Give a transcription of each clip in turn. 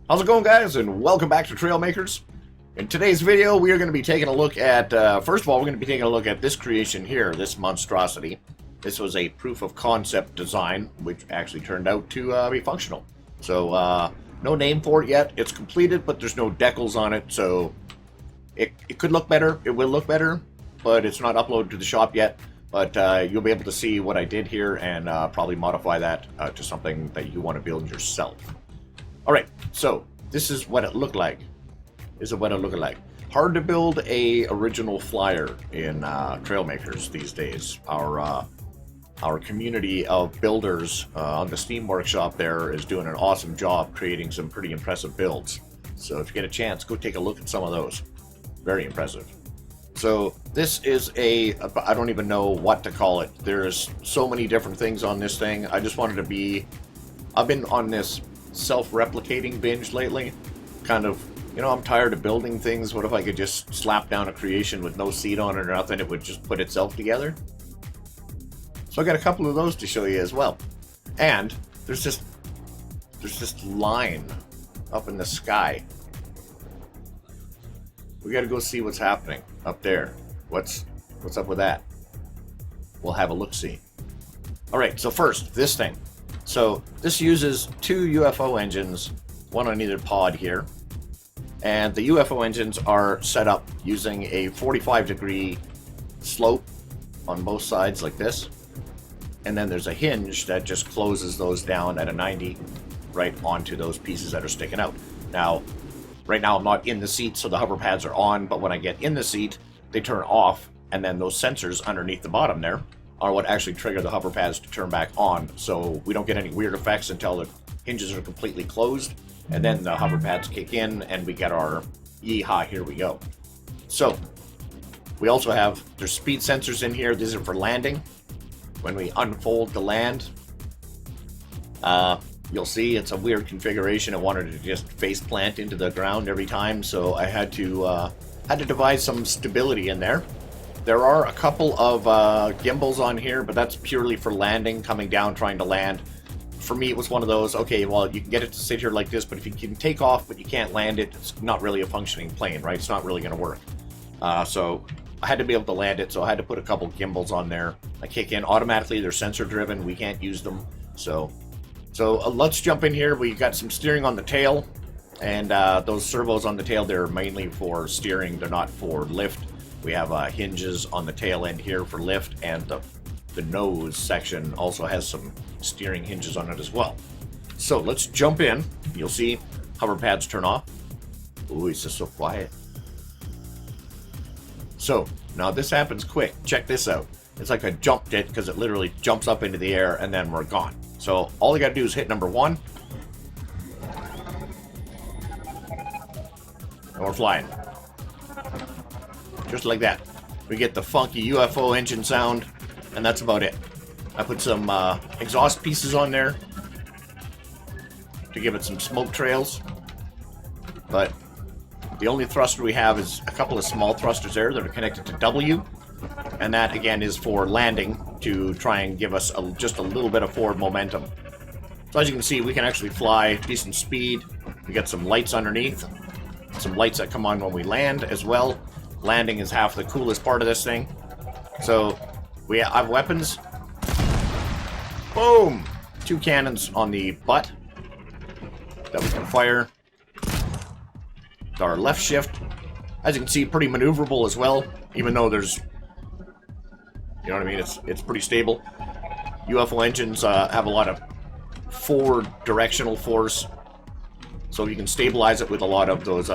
How's it going, guys, and welcome back to Trailmakers. In today's video, we are going to be taking a look at, first of all, we're going to be taking a look at this creation here, this monstrosity. This was a proof of concept design, which actually turned out to be functional. So, no name for it yet. It's completed, but there's no decals on it, so it could look better. It will look better, but it's not uploaded to the shop yet. But you'll be able to see what I did here and probably modify that to something that you want to build yourself. Alright, so this is what it looked like. Hard to build a original flyer in Trailmakers these days. Our community of builders on the Steam Workshop there is doing an awesome job creating some pretty impressive builds. So if you get a chance, go take a look at some of those. Very impressive. So this is I don't even know what to call it. There's so many different things on this thing. I just wanted to be, I've been on this self-replicating binge lately. Kind of, you know, I'm tired of building things. What if I could just slap down a creation with no seat on it or nothing? It would just put itself together. So I got a couple of those to show you as well. And there's this line up in the sky. We got to go see what's happening up there. What's up with that? We'll have a look-see. All right, so first, this thing. So this uses two UFO engines, one on either pod here. And the UFO engines are set up using a 45-degree slope on both sides like this. And then there's a hinge that just closes those down at a 90 right onto those pieces that are sticking out. Now, right now I'm not in the seat, so the hover pads are on, but when I get in the seat, they turn off, and then those sensors underneath the bottom there are what actually trigger the hover pads to turn back on, so we don't get any weird effects until the hinges are completely closed, and then the hover pads kick in, and we get our yeehaw, here we go. So, we also have, there's speed sensors in here. These are for landing. When we unfold the land, you'll see it's a weird configuration. It wanted to just face plant into the ground every time, so I had to devise some stability in there. There are a couple of gimbals on here, but that's purely for landing, coming down, trying to land. For me, it was one of those, okay, well, you can get it to sit here like this, but if you can take off but you can't land it, it's not really a functioning plane, right? It's not really going to work. So I had to be able to land it, so I had to put a couple gimbals on there. I kick in automatically. They're sensor driven. We can't use them. So let's jump in here. We got some steering on the tail, and those servos on the tail, they're mainly for steering. They're not for lift. We have hinges on the tail end here for lift, and the nose section also has some steering hinges on it as well. So let's jump in. You'll see hover pads turn off. Ooh, it's just so quiet. So now this happens quick. Check this out. It's like a jump jet because it literally jumps up into the air and then we're gone. So all you got to do is hit number 1. And we're flying. Just like that. We get the funky UFO engine sound, and that's about it. I put some exhaust pieces on there to give it some smoke trails. But the only thruster we have is a couple of small thrusters there that are connected to W. And that, again, is for landing to try and give us just a little bit of forward momentum. So as you can see, we can actually fly decent speed. We got some lights underneath. Some lights that come on when we land as well. Landing is half the coolest part of this thing. So we have weapons. Boom! 2 cannons on the butt that we can fire. Our left shift, as you can see, pretty maneuverable as well, even though there's, you know what I mean, it's pretty stable. UFO engines have a lot of forward directional force, so you can stabilize it with a lot of those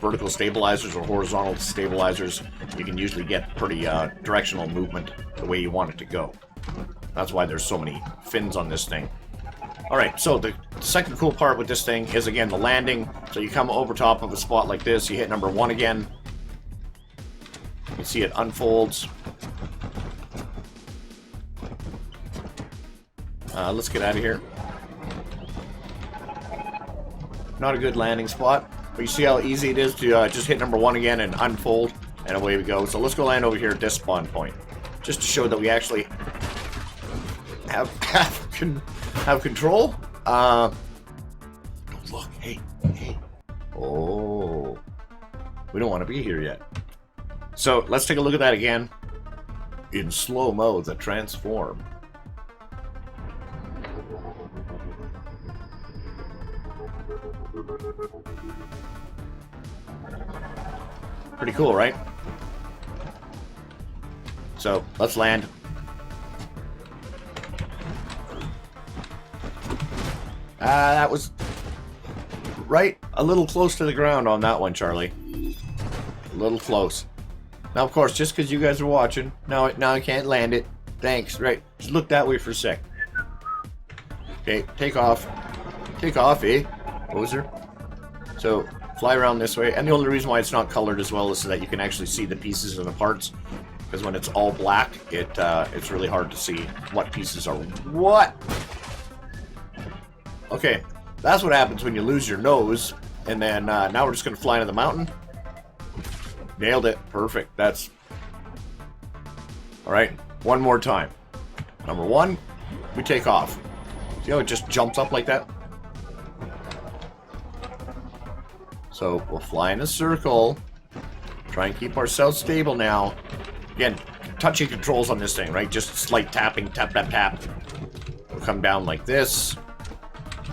vertical stabilizers or horizontal stabilizers. You can usually get pretty directional movement the way you want it to go. That's why there's so many fins on this thing. Alright, so the second cool part with this thing is, again, the landing. So you come over top of a spot like this, you hit number 1 again. You can see it unfolds. Let's get out of here. Not a good landing spot, but you see how easy it is to just hit number 1 again and unfold, and away we go. So let's go land over here at this spawn point, just to show that we actually have control. Don't look, hey, hey. Oh, we don't want to be here yet. So let's take a look at that again. In slow-mo, the transform. Pretty cool, right? So let's land. That was right a little close to the ground on that one, Charlie. A little close. Now, of course, just because you guys are watching, now I can't land it. Thanks. Right. Just look that way for a sec. Okay, take off. Take off, eh? Poser. So, fly around this way. And the only reason why it's not colored as well is so that you can actually see the pieces and the parts. Because when it's all black, it's really hard to see what pieces are what. Okay, that's what happens when you lose your nose. And then now we're just going to fly into the mountain. Nailed it. Perfect. That's... Alright, one more time. Number one, we take off. See how it just jumps up like that? So we'll fly in a circle. Try and keep ourselves stable now. Again, touchy controls on this thing, right? Just slight tapping, tap, tap, tap. We'll come down like this.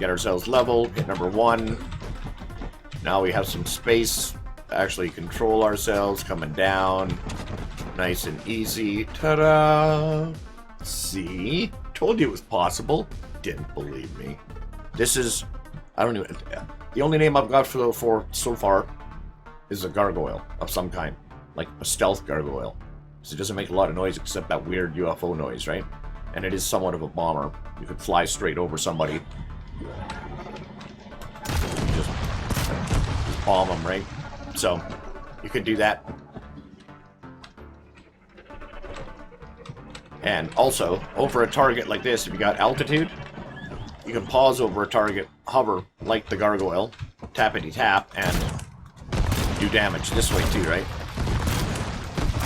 Get ourselves level. Hit number one. Now we have some space to actually control ourselves. Coming down. Nice and easy. Ta-da! See? Told you it was possible. Didn't believe me. This is... I don't even... The only name I've got for so far is a gargoyle of some kind. Like a stealth gargoyle. So it doesn't make a lot of noise except that weird UFO noise, right? And it is somewhat of a bomber. You could fly straight over somebody. Just bomb them, right? So, you could do that. And also, over a target like this, if you got altitude, you can pause over a target, hover like the gargoyle, tappity tap, and do damage this way too, right?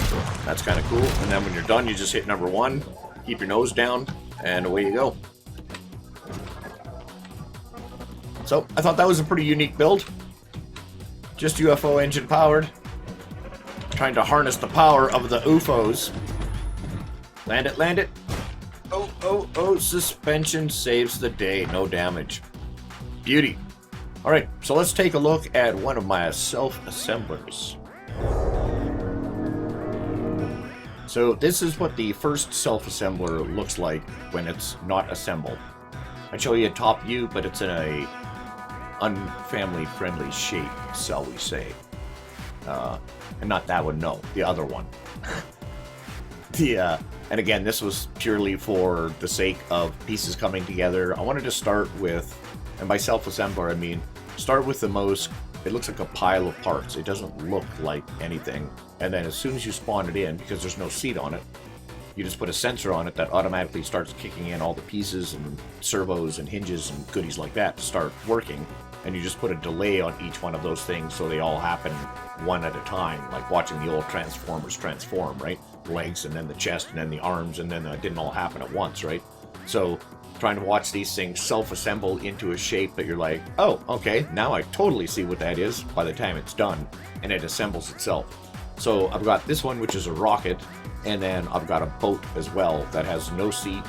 So that's kind of cool. And then when you're done, you just hit number one, keep your nose down, and away you go. So I thought that was a pretty unique build. Just UFO engine powered. Trying to harness the power of the UFOs. Land it, land it. Oh, oh, oh, suspension saves the day. No damage. Beauty. Alright, so let's take a look at one of my self-assemblers. So this is what the first self-assembler looks like when it's not assembled. I'd show you a top view, but it's in a unfamily-friendly shape, shall we say. And not that one, no. The other one. And again, this was purely for the sake of pieces coming together. I wanted to start with, and by self-assembler I mean, start with the most, it looks like a pile of parts. It doesn't look like anything. And then as soon as you spawn it in, because there's no seat on it, you just put a sensor on it that automatically starts kicking in all the pieces and servos and hinges and goodies like that to start working. And you just put a delay on each one of those things so they all happen one at a time, like watching the old Transformers transform, right? Legs and then the chest and then the arms, and then it didn't all happen at once, right? So trying to watch these things self-assemble into a shape that you're like, oh, okay, now I totally see what that is by the time it's done, and it assembles itself. So I've got this one, which is a rocket, and then I've got a boat as well that has no seat,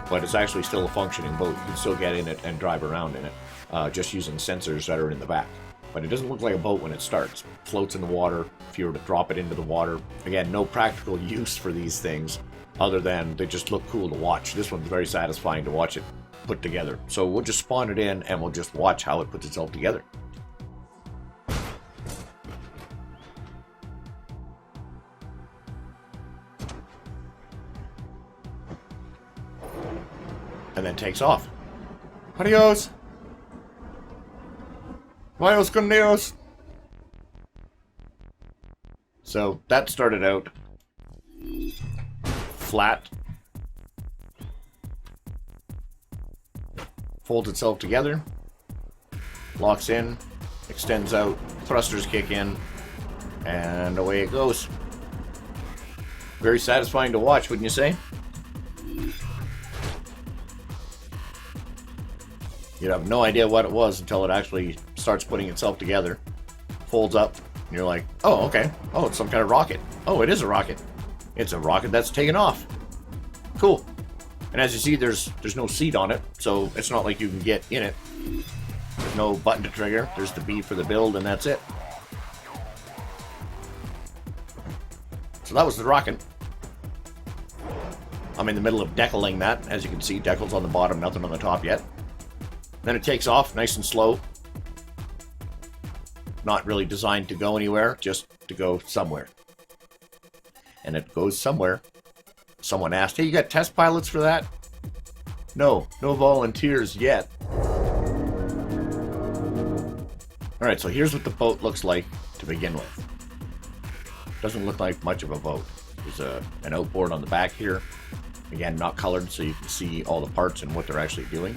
but it's actually still a functioning boat. You can still get in it and drive around in it, just using sensors that are in the back. But it doesn't look like a boat when it starts. It floats in the water. If you were to drop it into the water, again, no practical use for these things other than they just look cool to watch. This one's very satisfying to watch it put together. So we'll just spawn it in and we'll just watch how it puts itself together. And then takes off. Adios! Adios con Dios! So that started out flat, folds itself together, locks in, extends out, thrusters kick in, and away it goes. Very satisfying to watch, wouldn't you say? You'd have no idea what it was until it actually starts putting itself together, folds up, and you're like, oh, okay. Oh, it's some kind of rocket. Oh, it is a rocket. It's a rocket that's taken off. Cool. And as you see, there's no seat on it, so it's not like you can get in it. There's no button to trigger. There's the B for the build, and that's it. So that was the rocket. I'm in the middle of decaling that. As you can see, decal's on the bottom, nothing on the top yet. Then it takes off nice and slow. Not really designed to go anywhere, just to go somewhere. And it goes somewhere. Someone asked, hey, you got test pilots for that? No volunteers yet. Alright, so here's what the boat looks like to begin with. Doesn't look like much of a boat. There's an outboard on the back here. Again, not colored, so you can see all the parts and what they're actually doing.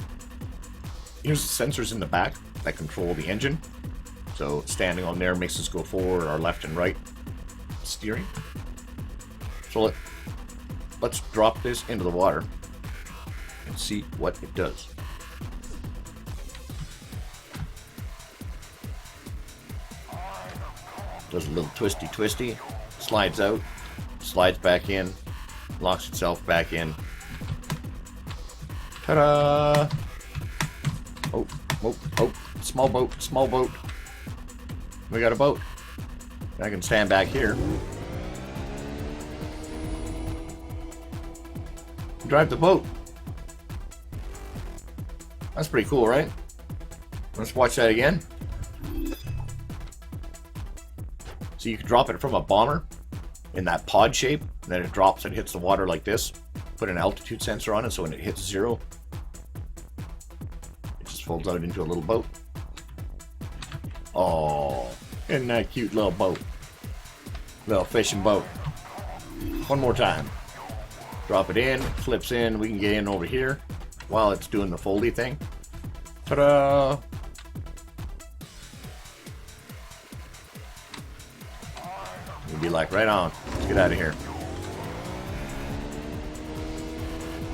Here's the sensors in the back that control the engine. So standing on there makes us go forward or left and right. Steering. So let's drop this into the water and see what it does. Does a little twisty, slides out, slides back in, locks itself back in. Ta-da! Oh, small boat. We got a boat. I can stand back here. Drive the boat. That's pretty cool, right? Let's watch that again. So you can drop it from a bomber in that pod shape, and then it drops and hits the water like this. Put an altitude sensor on it, so when it hits 0, it just folds out into a little boat. Oh, isn't that a cute little boat? Little fishing boat. One more time. Drop it in, flips in, we can get in over here while it's doing the foldy thing. Ta-da! You'll be like, right on, let's get out of here.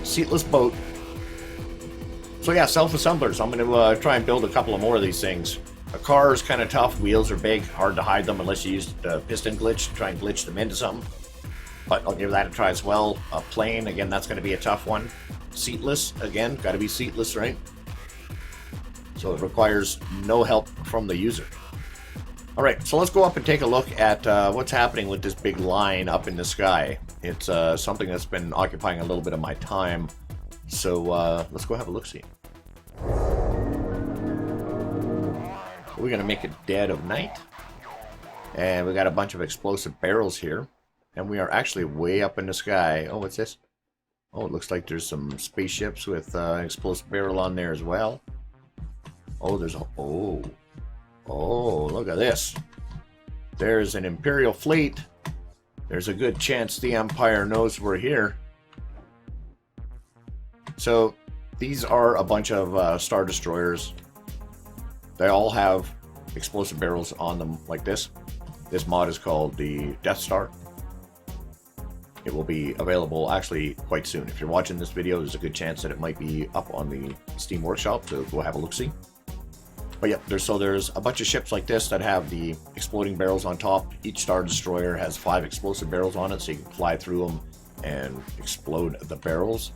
Seatless boat. So yeah, self-assemblers. I'm going to try and build a couple of more of these things. A car is kind of tough, wheels are big, hard to hide them unless you use the piston glitch to try and glitch them into something. But I'll give that a try as well. A plane, again, that's going to be a tough one. Seatless, again, got to be seatless, right? So it requires no help from the user. Alright, so let's go up and take a look at what's happening with this big line up in the sky. It's something that's been occupying a little bit of my time. So let's go have a look-see. We're going to make it dead of night. And we got a bunch of explosive barrels here. And we are actually way up in the sky. Oh, what's this? Oh, it looks like there's some spaceships with explosive barrel on there as well. Oh, there's a... Oh, look at this. There's an Imperial Fleet. There's a good chance the Empire knows we're here. So, these are a bunch of Star Destroyers. They all have explosive barrels on them like this. This mod is called the DeathStar. It will be available actually quite soon. If you're watching this video, there's a good chance that it might be up on the Steam Workshop, so go have a look-see. But yeah, there's a bunch of ships like this that have the exploding barrels on top. Each Star Destroyer has 5 explosive barrels on it, so you can fly through them and explode the barrels.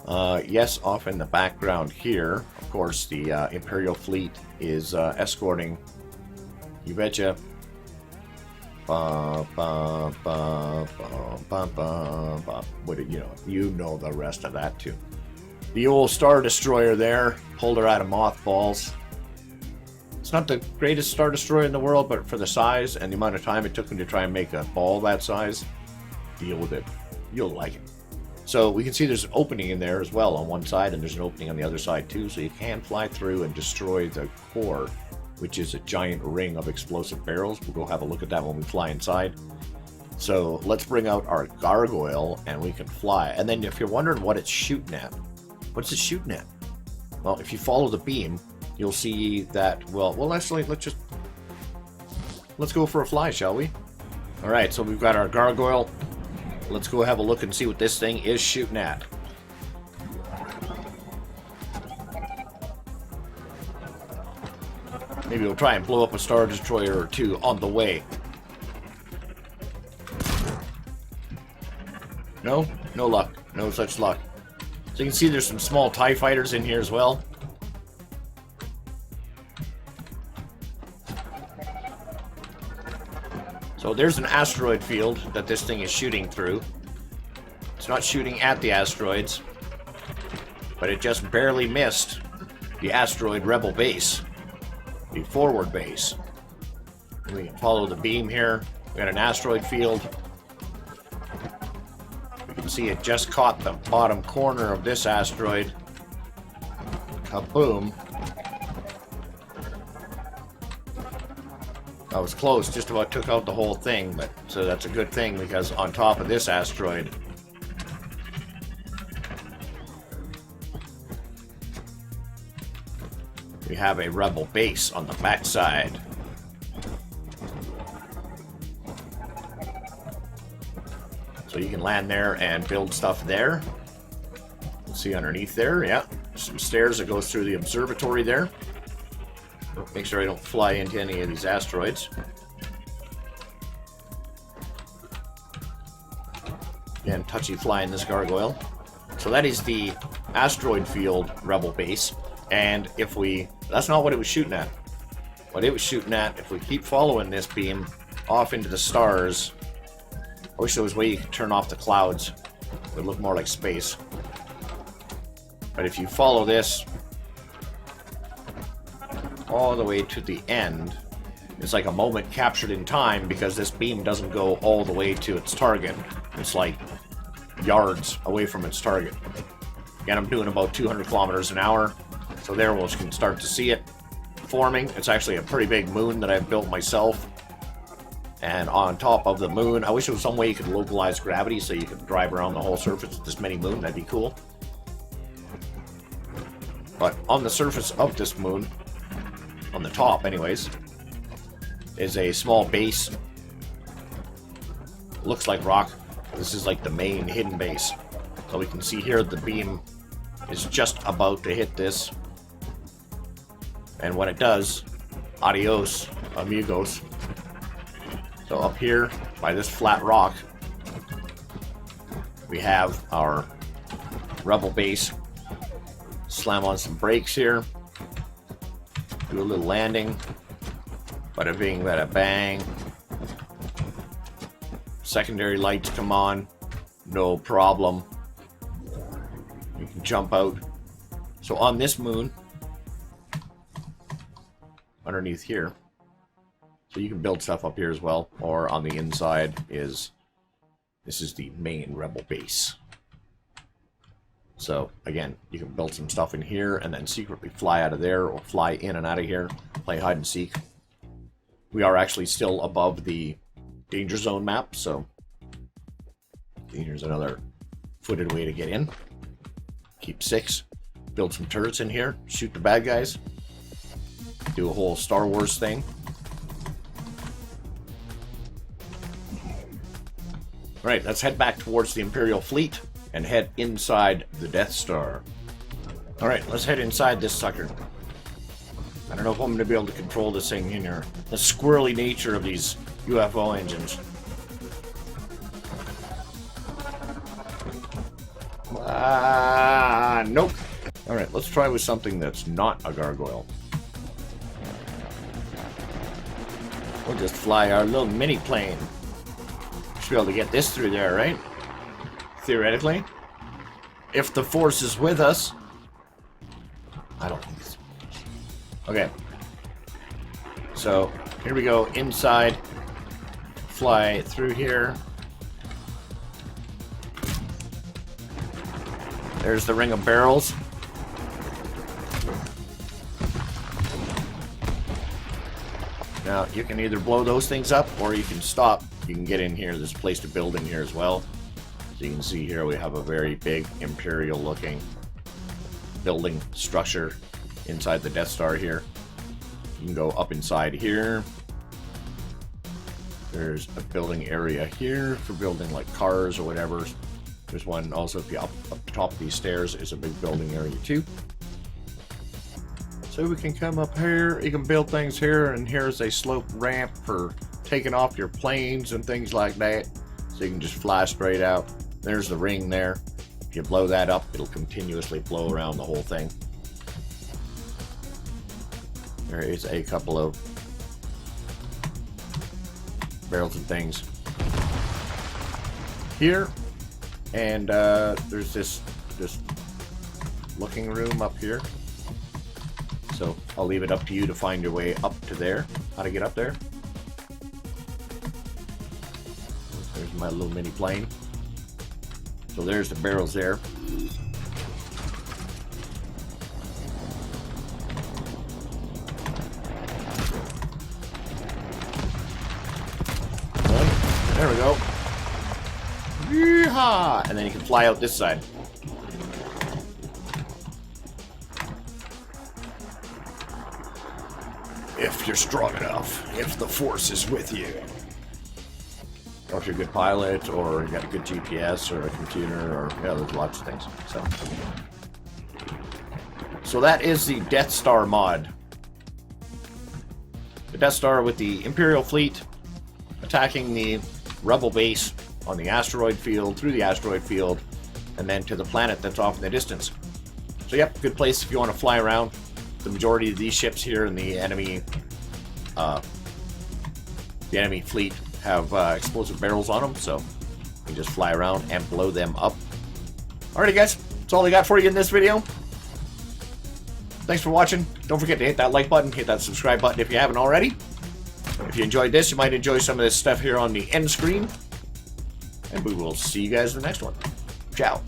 Yes, off in the background here, of course, the Imperial Fleet is escorting, you betcha, what you know the rest of that too. The old Star Destroyer there, pulled her out of mothballs. It's not the greatest Star Destroyer in the world, but for the size and the amount of time it took them to try and make a ball that size, deal with it. You'll like it. So we can see there's an opening in there as well on one side, and there's an opening on the other side too, so you can fly through and destroy the core, which is a giant ring of explosive barrels. We'll go have a look at that when we fly inside. So let's bring out our Gargoyle and we can fly. And then if you're wondering what it's shooting at, what's it shooting at? Well, if you follow the beam, you'll see that, well actually, let's go for a fly, shall we? Alright, so we've got our Gargoyle. Let's go have a look and see what this thing is shooting at. Maybe we'll try and blow up a Star Destroyer or two on the way. No? No luck. No such luck. So you can see there's some small TIE fighters in here as well. So there's an asteroid field that this thing is shooting through. It's not shooting at the asteroids, but it just barely missed the asteroid Rebel base, the forward base. We can follow the beam here. We got an asteroid field. You can see it just caught the bottom corner of this asteroid. Kaboom. That was close, just about took out the whole thing, but so that's a good thing because on top of this asteroid, we have a Rebel base on the backside. So you can land there and build stuff there. See underneath there, yeah. Some stairs that goes through the observatory there. Make sure I don't fly into any of these asteroids. Again, touchy flying this Gargoyle. So that is the asteroid field Rebel base. And if we... That's not what it was shooting at. What it was shooting at, if we keep following this beam off into the stars... I wish there was a way you could turn off the clouds. It would look more like space. But if you follow this all the way to the end, it's like a moment captured in time because this beam doesn't go all the way to its target. It's like yards away from its target. Again, I'm doing about 200 kilometers an hour, so there we can start to see it forming. It's actually a pretty big moon that I've built myself. And on top of the moon, I wish there was some way you could localize gravity so you could drive around the whole surface of this mini moon. That'd be cool. But on the surface of this moon, on the top anyways, is a small base. Looks like rock. This is like the main hidden base. So we can see here the beam is just about to hit this. And when it does, adios, amigos. So up here, by this flat rock, we have our Rebel base. Slam on some brakes here. Do a little landing. Bada bing, bada bang. Secondary lights come on. No problem. You can jump out. So on this moon, underneath here, so you can build stuff up here as well. Or on the inside is, this is the main Rebel base. So again, you can build some stuff in here and then secretly fly out of there or fly in and out of here, play hide and seek. We are actually still above the danger zone map, so here's another footed way to get in. Keep 6, build some turrets in here, shoot the bad guys, do a whole Star Wars thing. Alright, let's head back towards the Imperial Fleet and head inside the Death Star. Alright, let's head inside this sucker. I don't know if I'm going to be able to control this thing in here. The squirrely nature of these UFO engines. Nope. Alright, let's try with something that's not a Gargoyle. We'll just fly our little mini plane. Should be able to get this through there, right? Theoretically. If the Force is with us. I don't think so. Okay. So, here we go. Inside. Fly through here. There's the ring of barrels. Now, you can either blow those things up, or you can stop. You can get in here. There's a place to build in here as well. So you can see here we have a very big Imperial looking building structure inside the Death Star here. You can go up inside here. There's a building area here for building like cars or whatever. There's one also if you up the top of these stairs is a big building area too. So we can come up here, you can build things here, and here's a slope ramp for taking off your planes and things like that. So you can just fly straight out. There's the ring there. If you blow that up, it'll continuously blow around the whole thing. There is a couple of barrels and things here. And there's this looking room up here. So I'll leave it up to you to find your way up to there. How to get up there. There's my little mini plane. So there's the barrels there. There we go. Yeehaw! And then you can fly out this side. If you're strong enough, if the force is with you. Or if you're a good pilot, or you got a good GPS, or a computer, or yeah, there's lots of things. So that is the DeathStar mod. The Death Star with the Imperial Fleet attacking the Rebel base on the asteroid field, through the asteroid field, and then to the planet that's off in the distance. So yep, good place if you want to fly around. The majority of these ships here in the enemy fleet have explosive barrels on them, so you can just fly around and blow them up. Alrighty guys, that's all I got for you in this video. Thanks for watching. Don't forget to hit that like button, hit that subscribe button if you haven't already. If you enjoyed this, you might enjoy some of this stuff here on the end screen. And we will see you guys in the next one. Ciao.